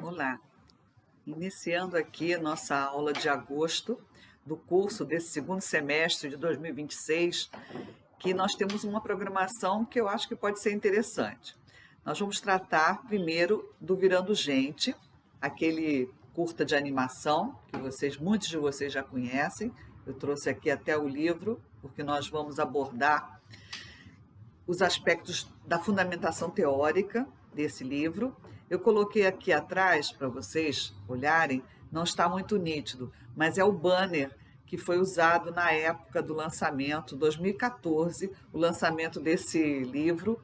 Olá, iniciando aqui nossa aula de agosto do curso desse segundo semestre de 2026, que nós temos uma programação que eu acho que pode ser interessante. Nós vamos tratar primeiro do Virando Gente, aquele curta de animação que muitos de vocês já conhecem. Eu trouxe aqui até o livro, porque nós vamos abordar os aspectos da fundamentação teórica desse livro. Eu coloquei aqui atrás para vocês olharem, não está muito nítido, mas é o banner que foi usado na época do lançamento, 2014, o lançamento desse livro,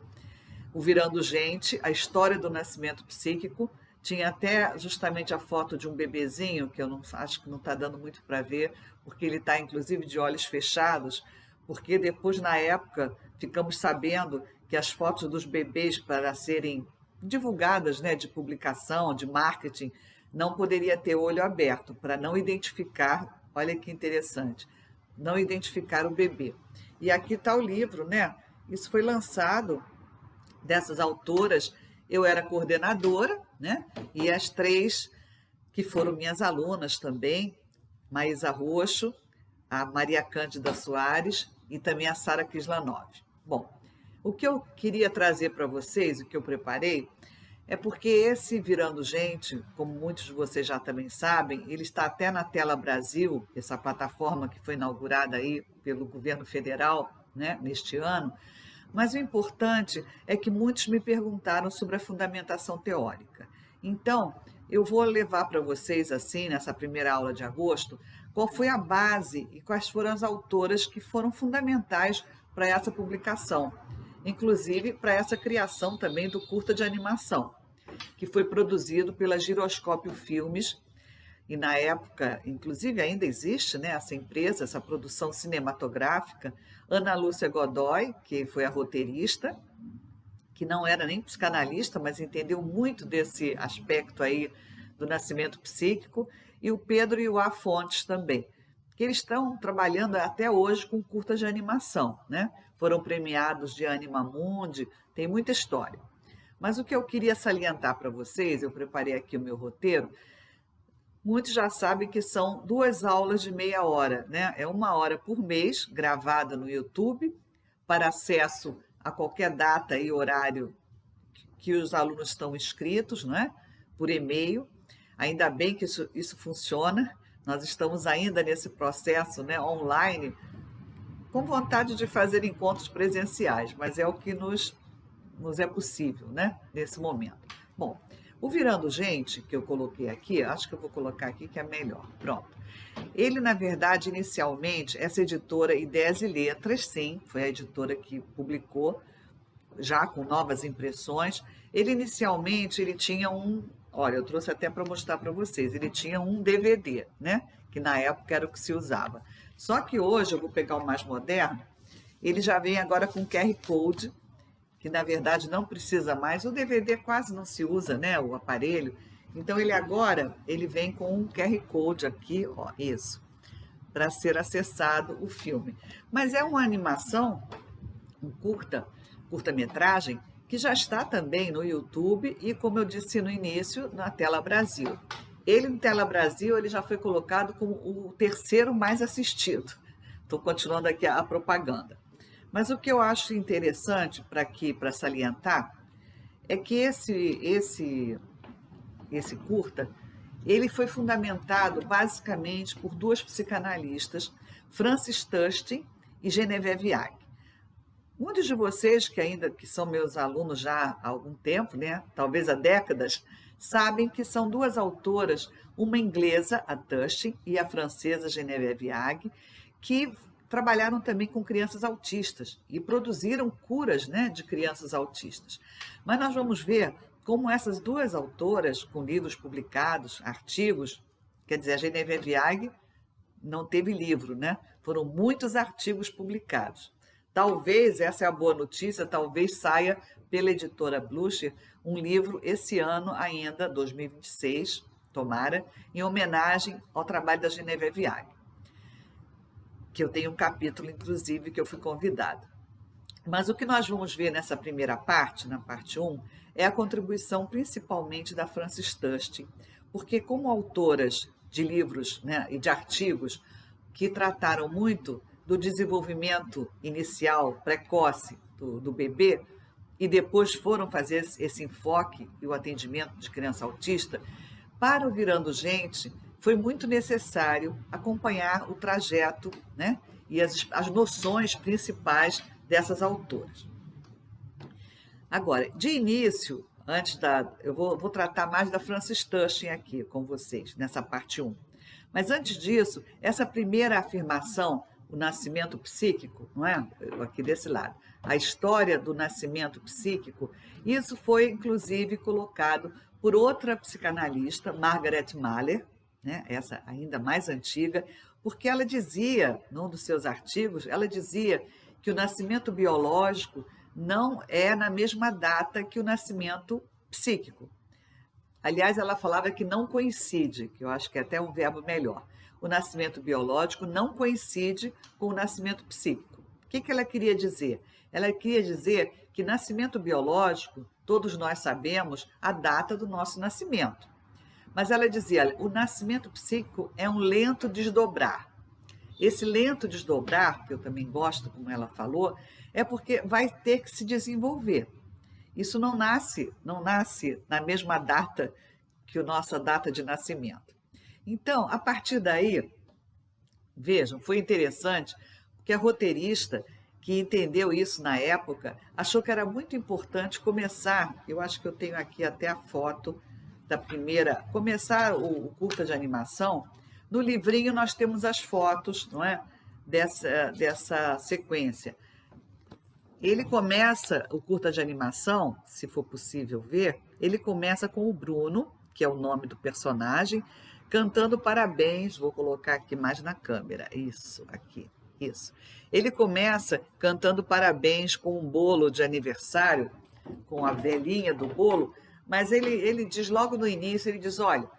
O Virando Gente, a história do nascimento psíquico. Tinha até justamente a foto de um bebezinho, que eu não acho que não está dando muito para ver, porque ele está inclusive de olhos fechados, porque depois, na época, ficamos sabendo que as fotos dos bebês para serem divulgadas, né, de publicação, de marketing, não poderia ter olho aberto, para não identificar, olha que interessante, não identificar o bebê. E aqui está o livro, né? Isso foi lançado dessas autoras, eu era coordenadora, né? E as três que foram minhas alunas também, Maísa Roxo, a Maria Cândida Soares e também a Sara Kislanov. Bom, o que eu queria trazer para vocês, o que eu preparei, é porque esse Virando Gente, como muitos de vocês já também sabem, ele está até na Tela Brasil, essa plataforma que foi inaugurada aí pelo governo federal, né, neste ano. Mas o importante é que muitos me perguntaram sobre a fundamentação teórica. Então, eu vou levar para vocês, assim, nessa primeira aula de agosto, qual foi a base e quais foram as autoras que foram fundamentais para essa publicação, inclusive para essa criação também do curta de animação, que foi produzido pela Giroscópio Filmes, e na época, inclusive ainda existe, né, essa empresa, essa produção cinematográfica, Ana Lúcia Godoy, que foi a roteirista, que não era nem psicanalista, mas entendeu muito desse aspecto aí do nascimento psíquico, e o Pedro e o A. Fontes também, que eles estão trabalhando até hoje com curtas de animação, né? Foram premiados de Anima Mundi, tem muita história. Mas o que eu queria salientar para vocês, eu preparei aqui o meu roteiro, muitos já sabem que são 2 aulas de meia hora, né? É 1 hora por mês, gravada no YouTube, para acesso a qualquer data e horário que os alunos estão inscritos, né? Por e-mail. Ainda bem que isso funciona. Nós estamos ainda nesse processo, né, online, com vontade de fazer encontros presenciais, mas é o que nos é possível, né, nesse momento. Bom, o Virando Gente, que eu coloquei aqui, acho que eu vou colocar aqui que é melhor. Pronto. Ele, na verdade, inicialmente, essa editora Ideias e Letras, sim, foi a editora que publicou, já com novas impressões. Ele, inicialmente, ele tinha olha, eu trouxe até para mostrar para vocês, ele tinha um DVD, né? Que na época era o que se usava. Só que hoje, eu vou pegar o mais moderno, ele já vem agora com QR Code, que na verdade não precisa mais, o DVD quase não se usa, né, o aparelho, então ele vem com um QR Code aqui, ó, isso, para ser acessado o filme. Mas é uma animação, um curta-metragem, que já está também no YouTube e, como eu disse no início, na Tela Brasil. Ele, em Tela Brasil, ele já foi colocado como o terceiro mais assistido. Estou continuando aqui a propaganda. Mas o que eu acho interessante para salientar é que esse curta, ele foi fundamentado basicamente por 2 psicanalistas, Frances Tustin e Genevieve Agg. Muitos de vocês que são meus alunos já há algum tempo, né, talvez há décadas, sabem que são 2 autoras, uma inglesa, a Tustin, e a francesa Genevieve Agg, que trabalharam também com crianças autistas e produziram curas, né, de crianças autistas. Mas nós vamos ver como essas 2 autoras, com livros publicados, artigos, quer dizer, a Genevieve Agg não teve livro, né? Foram muitos artigos publicados. Talvez, essa é a boa notícia, talvez saia pela editora Blucher um livro esse ano ainda, 2026, tomara, em homenagem ao trabalho da Genevieve Agg, que eu tenho um capítulo, inclusive, que eu fui convidada. Mas o que nós vamos ver nessa primeira parte, na parte 1, é a contribuição principalmente da Frances Turston, porque como autoras de livros, né, e de artigos que trataram muito do desenvolvimento inicial, precoce do bebê, e depois foram fazer esse enfoque e o atendimento de criança autista, para o Virando Gente, foi muito necessário acompanhar o trajeto, né, e as noções principais dessas autoras. Agora, de início, eu vou tratar mais da Frances Turston aqui com vocês, nessa parte 1. Mas antes disso, essa primeira afirmação, o nascimento psíquico, não é? Aqui desse lado, a história do nascimento psíquico, isso foi inclusive colocado por outra psicanalista, Margaret Mahler, né? Essa ainda mais antiga, porque ela dizia, num dos seus artigos, ela dizia que o nascimento biológico não é na mesma data que o nascimento psíquico. Aliás, ela falava que não coincide, que eu acho que é até um verbo melhor. O nascimento biológico não coincide com o nascimento psíquico. O que ela queria dizer? Ela queria dizer que nascimento biológico, todos nós sabemos a data do nosso nascimento. Mas ela dizia, o nascimento psíquico é um lento desdobrar. Esse lento desdobrar, que eu também gosto, como ela falou, é porque vai ter que se desenvolver. Isso não nasce na mesma data que a nossa data de nascimento. Então, a partir daí, vejam, foi interessante, porque a roteirista, que entendeu isso na época, achou que era muito importante começar, eu acho que eu tenho aqui até a foto da primeira, começar o curta de animação. No livrinho nós temos as fotos, não é? Dessa sequência. Ele começa, o curta de animação, se for possível ver, ele começa com o Bruno, que é o nome do personagem, cantando parabéns, vou colocar aqui mais na câmera, isso, aqui, isso. Ele começa cantando parabéns com um bolo de aniversário, com a velhinha do bolo, mas ele diz logo no início, ele diz, olha,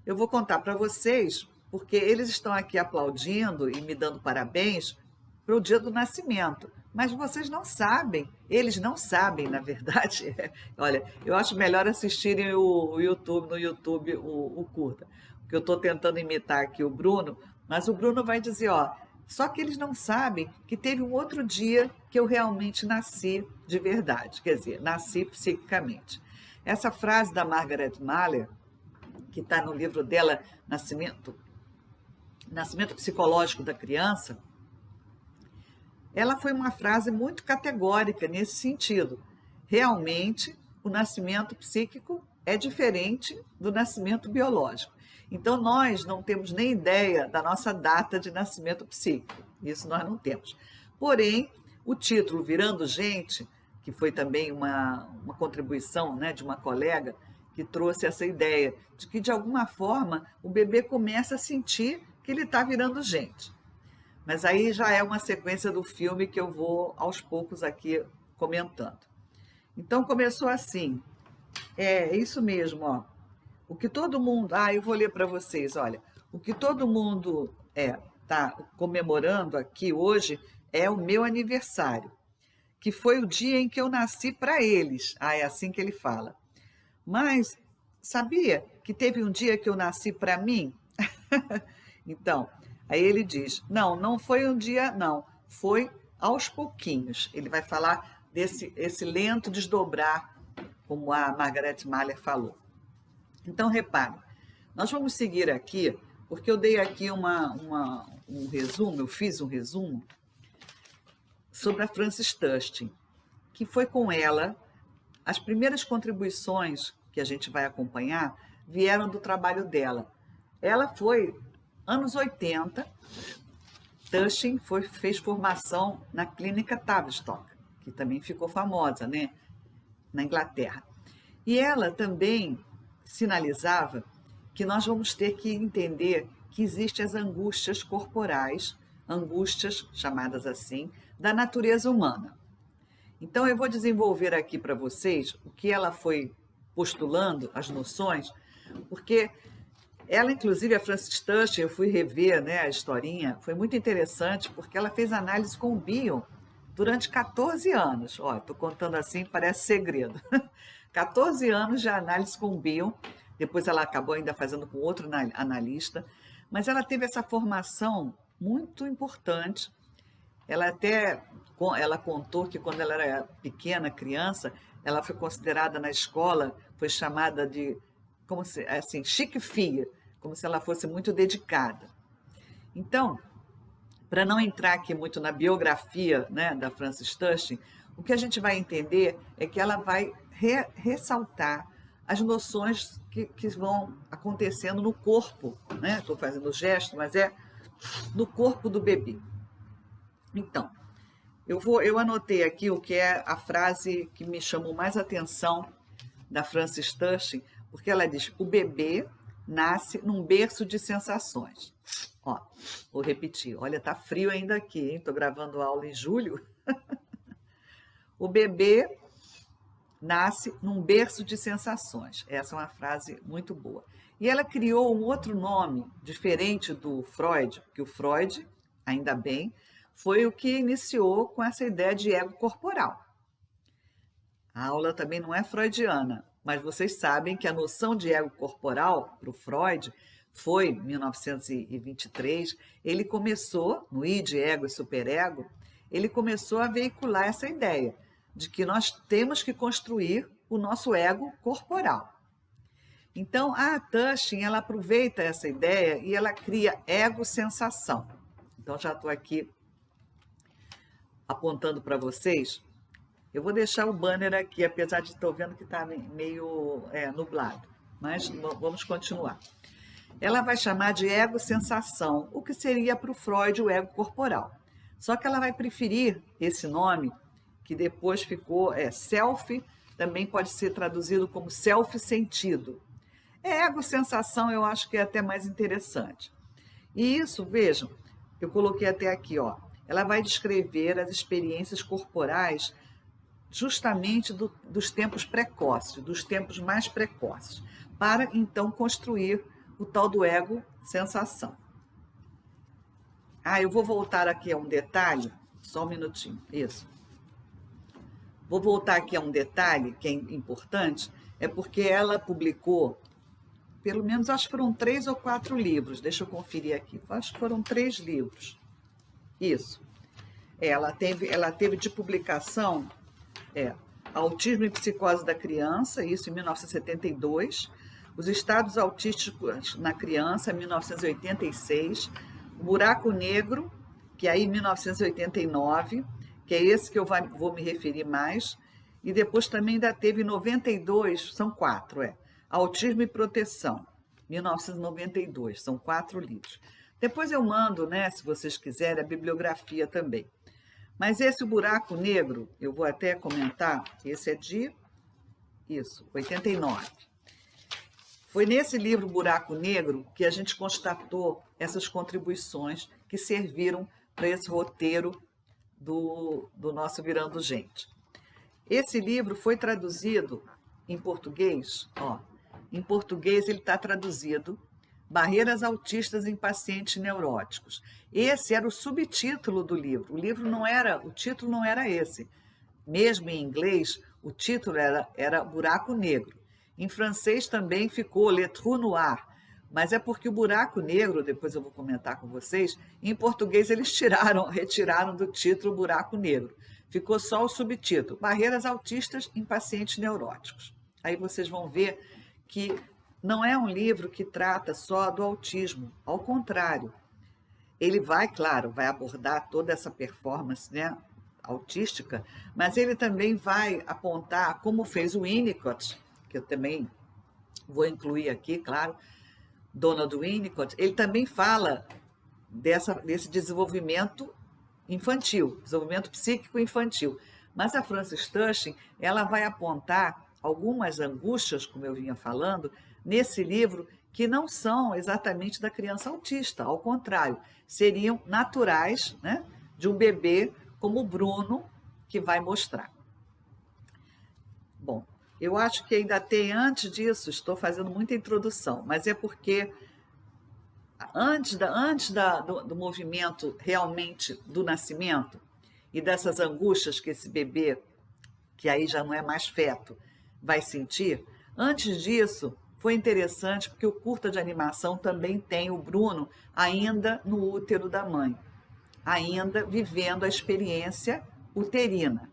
eu vou contar para vocês, porque eles estão aqui aplaudindo e me dando parabéns para o dia do nascimento. Mas vocês não sabem, eles não sabem, na verdade. Olha, eu acho melhor assistirem no YouTube o curta, porque eu estou tentando imitar aqui o Bruno, mas o Bruno vai dizer, ó, só que eles não sabem que teve um outro dia que eu realmente nasci de verdade, quer dizer, nasci psiquicamente. Essa frase da Margaret Mahler, que está no livro dela, Nascimento Psicológico da Criança, ela foi uma frase muito categórica nesse sentido. Realmente, o nascimento psíquico é diferente do nascimento biológico. Então, nós não temos nem ideia da nossa data de nascimento psíquico. Isso nós não temos. Porém, o título Virando Gente, que foi também uma contribuição, né, de uma colega, que trouxe essa ideia de que, de alguma forma, o bebê começa a sentir que ele está virando gente. Mas aí já é uma sequência do filme que eu vou, aos poucos, aqui comentando. Então, começou assim. É isso mesmo, ó. O que todo mundo... eu vou ler para vocês, olha. O que todo mundo está comemorando aqui hoje é o meu aniversário, que foi o dia em que eu nasci para eles. É assim que ele fala. Mas sabia que teve um dia que eu nasci para mim? Então, aí ele diz, não foi um dia, não, foi aos pouquinhos. Ele vai falar esse lento desdobrar, como a Margaret Mahler falou. Então, repare, nós vamos seguir aqui, porque eu dei aqui um resumo, eu fiz um resumo sobre a Frances Turston, que foi com ela, as primeiras contribuições que a gente vai acompanhar vieram do trabalho dela. Ela foi... Anos 80, Turston fez formação na clínica Tavistock, que também ficou famosa, né, na Inglaterra. E ela também sinalizava que nós vamos ter que entender que existem as angústias corporais, angústias chamadas assim, da natureza humana. Então, eu vou desenvolver aqui para vocês o que ela foi postulando, as noções, porque... Ela, inclusive, a Frances Turston, eu fui rever, né, a historinha, foi muito interessante, porque ela fez análise com o Bion durante 14 anos. Estou contando assim, parece segredo. 14 anos de análise com bio, depois ela acabou ainda fazendo com outro analista, mas ela teve essa formação muito importante. Ela contou que quando ela era pequena, criança, ela foi considerada na escola, foi chamada de, como se, assim, chique-fia, como se ela fosse muito dedicada. Então, para não entrar aqui muito na biografia, né, da Frances Tushing, o que a gente vai entender é que ela vai ressaltar as noções que vão acontecendo no corpo, né? Estou fazendo o gesto, mas é no corpo do bebê. Então, eu anotei aqui o que é a frase que me chamou mais atenção da Frances Tushing, porque ela diz: o bebê nasce num berço de sensações. Ó, vou repetir. Olha, tá frio ainda aqui, hein? Estou gravando aula em julho. O bebê nasce num berço de sensações. Essa é uma frase muito boa. E ela criou um outro nome, diferente do Freud, que o Freud, ainda bem, foi o que iniciou com essa ideia de ego corporal. A aula também não é freudiana, mas vocês sabem que a noção de ego corporal, para o Freud, foi em 1923, ele começou, no id, ego e superego, ele começou a veicular essa ideia de que nós temos que construir o nosso ego corporal. Então, a Tushing, ela aproveita essa ideia e ela cria ego-sensação. Então, já estou aqui apontando para vocês. Eu vou deixar o banner aqui, apesar de estar vendo que está meio nublado, mas vamos continuar. Ela vai chamar de ego-sensação, o que seria para o Freud o ego corporal. Só que ela vai preferir esse nome, que depois ficou self, também pode ser traduzido como self-sentido. Ego-sensação eu acho que é até mais interessante. E isso, vejam, eu coloquei até aqui, ó, ela vai descrever as experiências corporais justamente dos tempos precoces, dos tempos mais precoces, para então construir o tal do ego-sensação. Eu vou voltar aqui a um detalhe, só um minutinho, isso. Vou voltar aqui a um detalhe que é importante, é porque ela publicou, pelo menos acho que foram 3 ou 4 livros, deixa eu conferir aqui, acho que foram 3 livros, isso. Ela teve de publicação Autismo e Psicose da Criança, isso em 1972, Os Estados Autísticos na Criança, em 1986, O Buraco Negro, que é aí em 1989, que é esse que eu vou me referir mais, e depois também ainda teve em 92, são 4, Autismo e Proteção, 1992, são 4 livros. Depois eu mando, né, se vocês quiserem, a bibliografia também. Mas esse Buraco Negro, eu vou até comentar, esse é de 89. Foi nesse livro Buraco Negro que a gente constatou essas contribuições que serviram para esse roteiro do nosso Virando Gente. Esse livro foi traduzido em português, em português ele está traduzido Barreiras Autistas em Pacientes Neuróticos. Esse era o subtítulo do livro. O título não era esse. Mesmo em inglês, o título era Buraco Negro. Em francês também ficou Le Trou Noir, mas é porque o Buraco Negro, depois eu vou comentar com vocês, em português eles retiraram do título Buraco Negro. Ficou só o subtítulo, Barreiras Autistas em Pacientes Neuróticos. Aí vocês vão ver que não é um livro que trata só do autismo, ao contrário. Ele vai abordar toda essa performance, né, autística, mas ele também vai apontar como fez o Winnicott, que eu também vou incluir aqui, claro, Donald Winnicott, ele também fala desse desenvolvimento infantil, desenvolvimento psíquico infantil. Mas a Frances Tushing, ela vai apontar algumas angústias, como eu vinha falando, nesse livro, que não são exatamente da criança autista, ao contrário, seriam naturais, né, de um bebê como o Bruno, que vai mostrar. Bom, eu acho que ainda tem, antes disso, estou fazendo muita introdução, mas é porque antes do movimento realmente do nascimento e dessas angústias que esse bebê, que aí já não é mais feto, vai sentir. Antes disso, foi interessante porque o curta de animação também tem o Bruno ainda no útero da mãe, ainda vivendo a experiência uterina.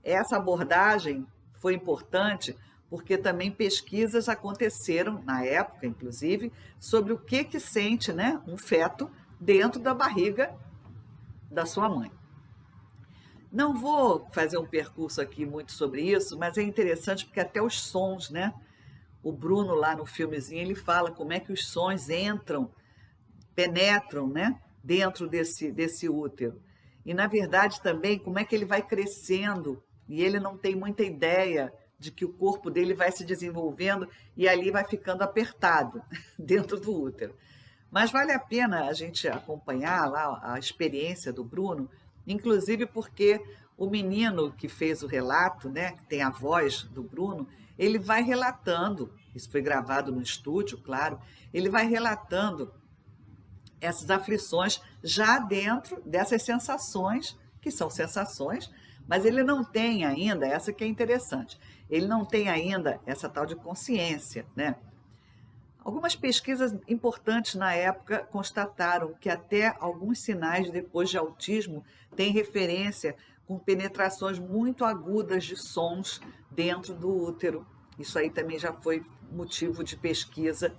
Essa abordagem foi importante porque também pesquisas aconteceram, na época, inclusive, sobre o que sente, né, um feto dentro da barriga da sua mãe. Não vou fazer um percurso aqui muito sobre isso, mas é interessante porque até os sons, né? O Bruno lá no filmezinho, ele fala como é que os sons entram, penetram, né, dentro desse útero. E, na verdade, também, como é que ele vai crescendo e ele não tem muita ideia de que o corpo dele vai se desenvolvendo e ali vai ficando apertado dentro do útero. Mas vale a pena a gente acompanhar lá a experiência do Bruno, inclusive porque o menino que fez o relato, né, que tem a voz do Bruno, ele vai relatando, isso foi gravado no estúdio, claro, ele vai relatando essas aflições já dentro dessas sensações, que são sensações, mas ele não tem ainda, essa que é interessante, ele não tem ainda essa tal de consciência, né? Algumas pesquisas importantes na época constataram que até alguns sinais depois de autismo têm referência com penetrações muito agudas de sons dentro do útero. Isso aí também já foi motivo de pesquisa,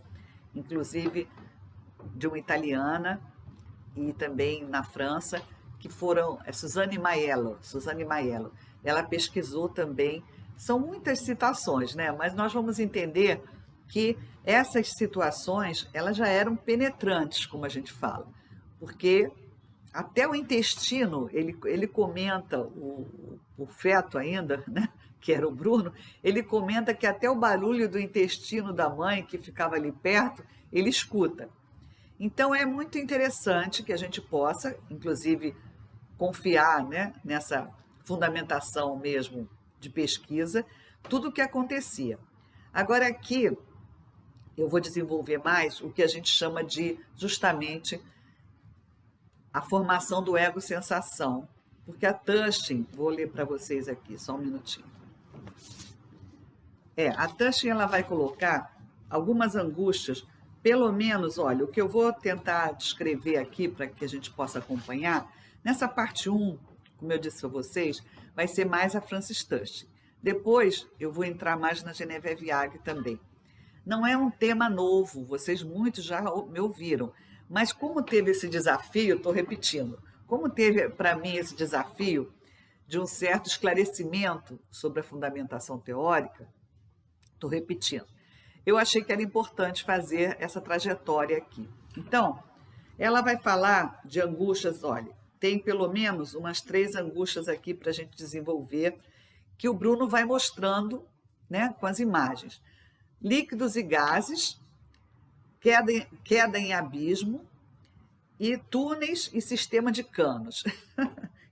inclusive de uma italiana e também na França, que foram Suzanne Maiello. Ela pesquisou também, são muitas citações, né? Mas nós vamos entender que essas situações, elas já eram penetrantes, como a gente fala, porque até o intestino, ele comenta, o feto ainda, né, que era o Bruno, ele comenta que até o barulho do intestino da mãe, que ficava ali perto, ele escuta. Então, é muito interessante que a gente possa, inclusive, confiar, né, nessa fundamentação mesmo de pesquisa, tudo o que acontecia. Agora, aqui, eu vou desenvolver mais o que a gente chama de, justamente, a formação do ego-sensação. Porque a Tushing, vou ler para vocês aqui, só um minutinho. A Tushing, ela vai colocar algumas angústias, pelo menos, olha, o que eu vou tentar descrever aqui para que a gente possa acompanhar, nessa parte 1, como eu disse para vocês, vai ser mais a Frances Tushing. Depois, eu vou entrar mais na Geneviève Yag também. Não é um tema novo, vocês muitos já me ouviram, mas como teve esse desafio, estou repetindo, como teve para mim esse desafio de um certo esclarecimento sobre a fundamentação teórica, estou repetindo, eu achei que era importante fazer essa trajetória aqui. Então, ela vai falar de angústias, olha, tem pelo menos umas 3 angústias aqui para a gente desenvolver, que o Bruno vai mostrando, né, com as imagens. Líquidos e gases, queda em abismo e túneis e sistema de canos.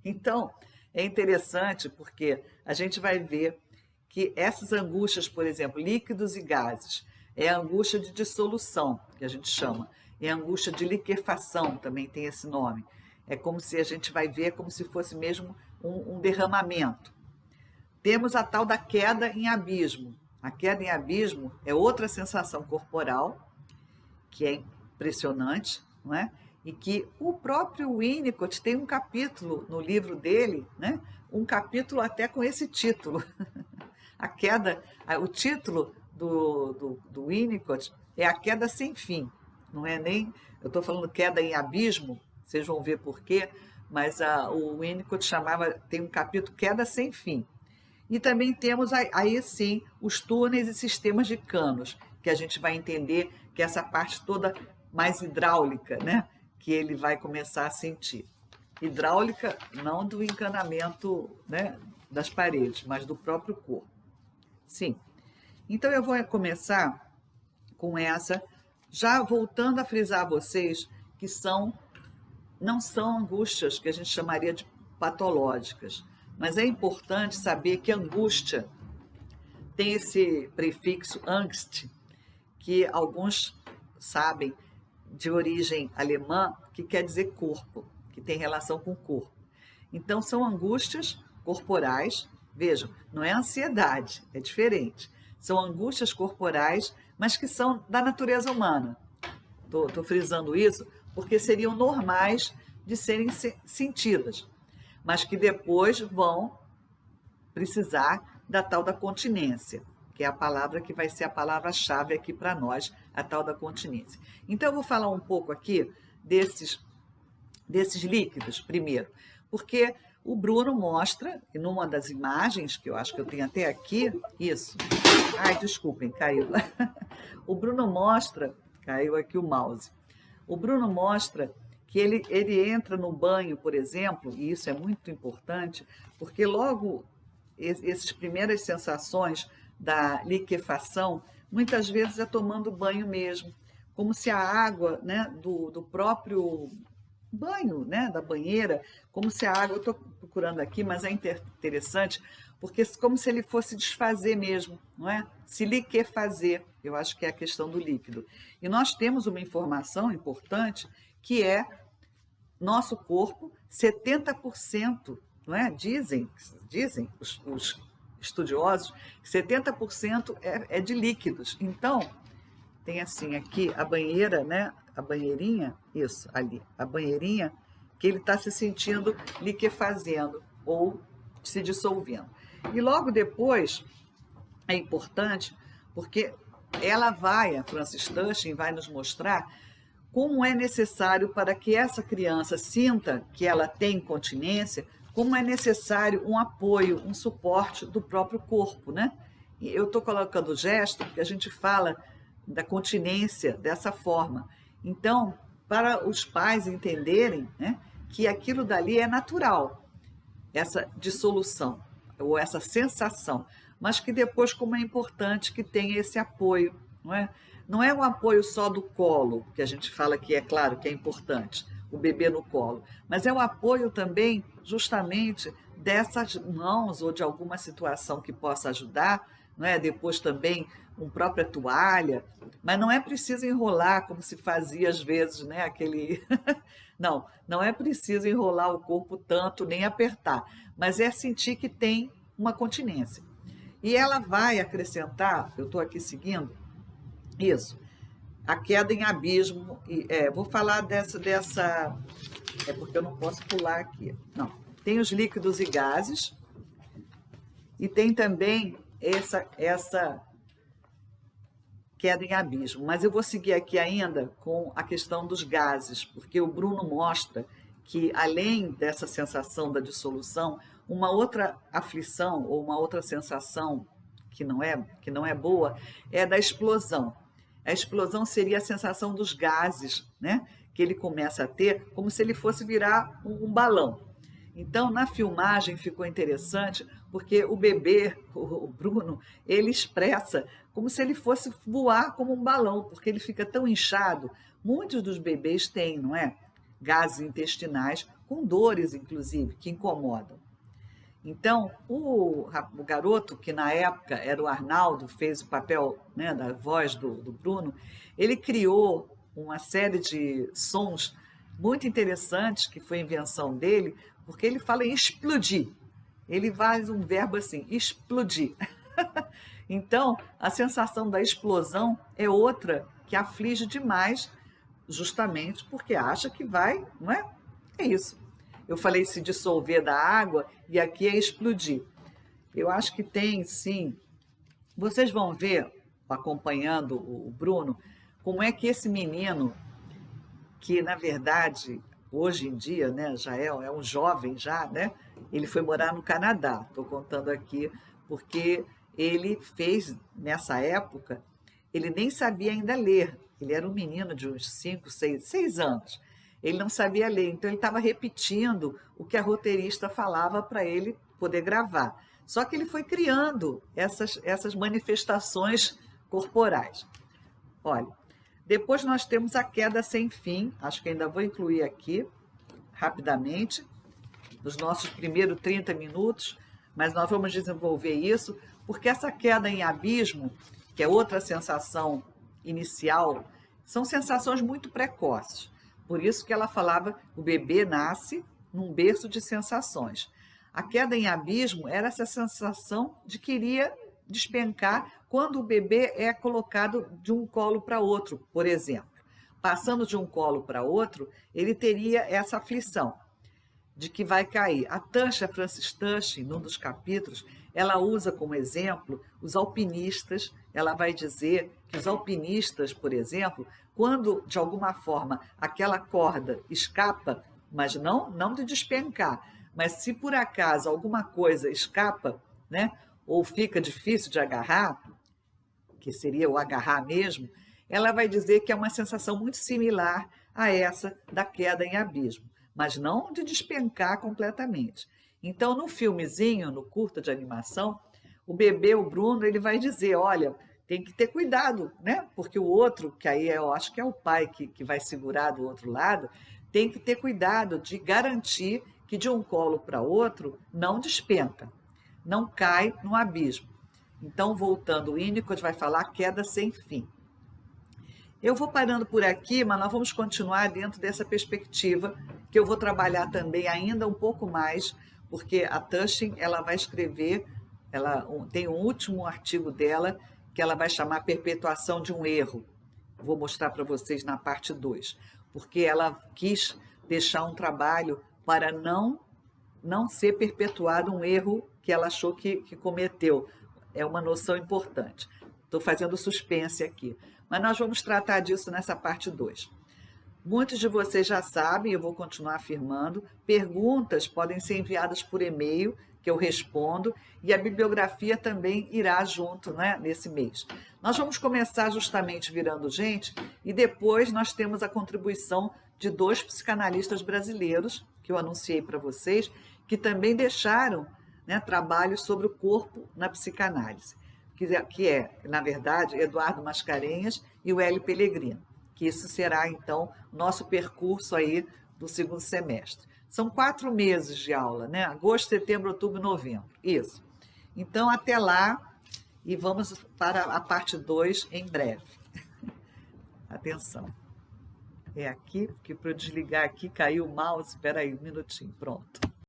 Então, é interessante porque a gente vai ver que essas angústias, por exemplo, líquidos e gases, é a angústia de dissolução, que a gente chama, é a angústia de liquefação, também tem esse nome. É como se a gente vai ver como se fosse mesmo um derramamento. Temos a tal da queda em abismo. A queda em abismo é outra sensação corporal, que é impressionante, não é? E que o próprio Winnicott tem um capítulo no livro dele, né? Um capítulo até com esse título. A queda, o título do Winnicott é A Queda Sem Fim. Não é nem, eu estou falando queda em abismo, vocês vão ver por quê, mas o Winnicott tem um capítulo Queda Sem Fim. E também temos aí sim os túneis e sistemas de canos, que a gente vai entender que essa parte toda mais hidráulica, né, que ele vai começar a sentir. Hidráulica não do encanamento, né, das paredes, mas do próprio corpo. Sim. Então eu vou começar com essa, já voltando a frisar a vocês que não são angústias que a gente chamaria de patológicas. Mas é importante saber que angústia tem esse prefixo Angst, que alguns sabem de origem alemã, que quer dizer corpo, que tem relação com o corpo. Então, são angústias corporais, Vejam, não é ansiedade, é diferente. São angústias corporais, mas que são da natureza humana. Estou frisando isso porque seriam normais de serem sentidas, mas que depois vão precisar da tal da continência, que é a palavra que vai ser a palavra-chave aqui para nós, a tal da continência. Então, eu vou falar um pouco aqui desses líquidos primeiro, porque o Bruno mostra, e numa das imagens, que eu acho que eu tenho até aqui, isso. Ai, desculpem, caiu. O Bruno mostra, caiu aqui o mouse. O Bruno mostra que ele entra no banho, por exemplo, e isso é muito importante, porque logo essas primeiras sensações da liquefação, muitas vezes é tomando banho mesmo, como se a água, né, do próprio banho, né, da banheira, como se a água, eu estou procurando aqui, mas é interessante, porque como se ele fosse desfazer mesmo, não é? Se liquefazer, eu acho que é a questão do líquido. E nós temos uma informação importante, que é nosso corpo, 70%, não é? Dizem os estudiosos, 70% é de líquidos. Então, tem assim aqui a banheira, né? A banheirinha, isso, ali, a banheirinha, que ele está se sentindo liquefazendo ou se dissolvendo. E logo depois, é importante, porque a Frances Tushing vai nos mostrar como é necessário para que essa criança sinta que ela tem incontinência, como é necessário um apoio, um suporte do próprio corpo, né? E eu estou colocando o gesto, porque a gente fala da continência dessa forma. Então, para os pais entenderem, né, que aquilo dali é natural, essa dissolução, ou essa sensação, mas que depois, como é importante que tenha esse apoio, não é? Não é um apoio só do colo, que a gente fala que é claro que é importante, o bebê no colo, mas é o apoio também, justamente, dessas mãos ou de alguma situação que possa ajudar, não é? Depois também uma própria toalha, mas não é preciso enrolar como se fazia às vezes, né? Aquele... Não é preciso enrolar o corpo tanto, nem apertar, mas é sentir que tem uma continência. E ela vai acrescentar, eu estou aqui seguindo, isso, a queda em abismo, vou falar dessa, é porque eu não posso pular aqui, não. Tem os líquidos e gases, e tem também essa queda em abismo, mas eu vou seguir aqui ainda com a questão dos gases, porque o Bruno mostra que, além dessa sensação da dissolução, uma outra aflição ou uma outra sensação que não é boa é da explosão. A explosão seria a sensação dos gases, né? Que ele começa a ter, como se ele fosse virar um balão. Então, na filmagem ficou interessante, porque o bebê, o Bruno, ele expressa como se ele fosse voar como um balão, porque ele fica tão inchado. Muitos dos bebês têm, não é? Gases intestinais, com dores, inclusive, que incomodam. Então, o garoto, que na época era o Arnaldo, fez o papel, né, da voz do Bruno, ele criou uma série de sons muito interessantes, que foi invenção dele, porque ele fala em explodir. Ele faz um verbo assim, explodir. Então, a sensação da explosão é outra que aflige demais, justamente porque acha que vai, não é? É isso. Eu falei se dissolver da água e aqui é explodir. Eu acho que tem, sim. Vocês vão ver, acompanhando o Bruno, como é que esse menino, que na verdade, hoje em dia, né, já é um jovem já, né? Ele foi morar no Canadá, estou contando aqui, porque ele fez, nessa época, ele nem sabia ainda ler. Ele era um menino de uns 5, 6 anos. Ele não sabia ler, então ele estava repetindo o que a roteirista falava para ele poder gravar. Só que ele foi criando essas manifestações corporais. Olha, depois nós temos a queda sem fim, acho que ainda vou incluir aqui, rapidamente, nos nossos primeiros 30 minutos, mas nós vamos desenvolver isso, porque essa queda em abismo, que é outra sensação inicial, são sensações muito precoces. Por isso que ela falava, o bebê nasce num berço de sensações. A queda em abismo era essa sensação de que iria despencar quando o bebê é colocado de um colo para outro, por exemplo. Passando de um colo para outro, ele teria essa aflição de que vai cair. A Tancha Francis Tuchin, num dos capítulos, ela usa como exemplo os alpinistas. Ela vai dizer que os alpinistas, por exemplo, quando de alguma forma aquela corda escapa, mas não de despencar, mas se por acaso alguma coisa escapa, né, ou fica difícil de agarrar, que seria o agarrar mesmo, ela vai dizer que é uma sensação muito similar a essa da queda em abismo, mas não de despencar completamente. Então, no filmezinho, no curta de animação, o bebê, o Bruno, ele vai dizer, olha, tem que ter cuidado, né? Porque o outro, que aí eu acho que é o pai que vai segurar do outro lado, tem que ter cuidado de garantir que de um colo para outro não despenca, não cai no abismo. Então, voltando, o Winnicott vai falar queda sem fim. Eu vou parando por aqui, mas nós vamos continuar dentro dessa perspectiva, que eu vou trabalhar também ainda um pouco mais, porque a Tuchin, ela vai escrever, ela tem um último artigo dela, que ela vai chamar Perpetuação de um Erro. Vou mostrar para vocês na parte 2, porque ela quis deixar um trabalho para não ser perpetuado um erro que ela achou que cometeu. É uma noção importante. Estou fazendo suspense aqui. Mas nós vamos tratar disso nessa parte 2. Muitos de vocês já sabem, eu vou continuar afirmando, perguntas podem ser enviadas por e-mail, que eu respondo, e a bibliografia também irá junto, né, nesse mês. Nós vamos começar justamente virando gente, e depois nós temos a contribuição de 2 psicanalistas brasileiros, que eu anunciei para vocês, que também deixaram, né, trabalhos sobre o corpo na psicanálise, que é, na verdade, Eduardo Mascarenhas e o Hélio Pellegrino, que isso será, então, nosso percurso aí do segundo semestre. São 4 meses de aula, né? Agosto, setembro, outubro, novembro. Isso. Então, até lá, e vamos para a parte 2 em breve. Atenção. É aqui, porque para eu desligar aqui caiu o mouse. Espera aí, um minutinho, pronto.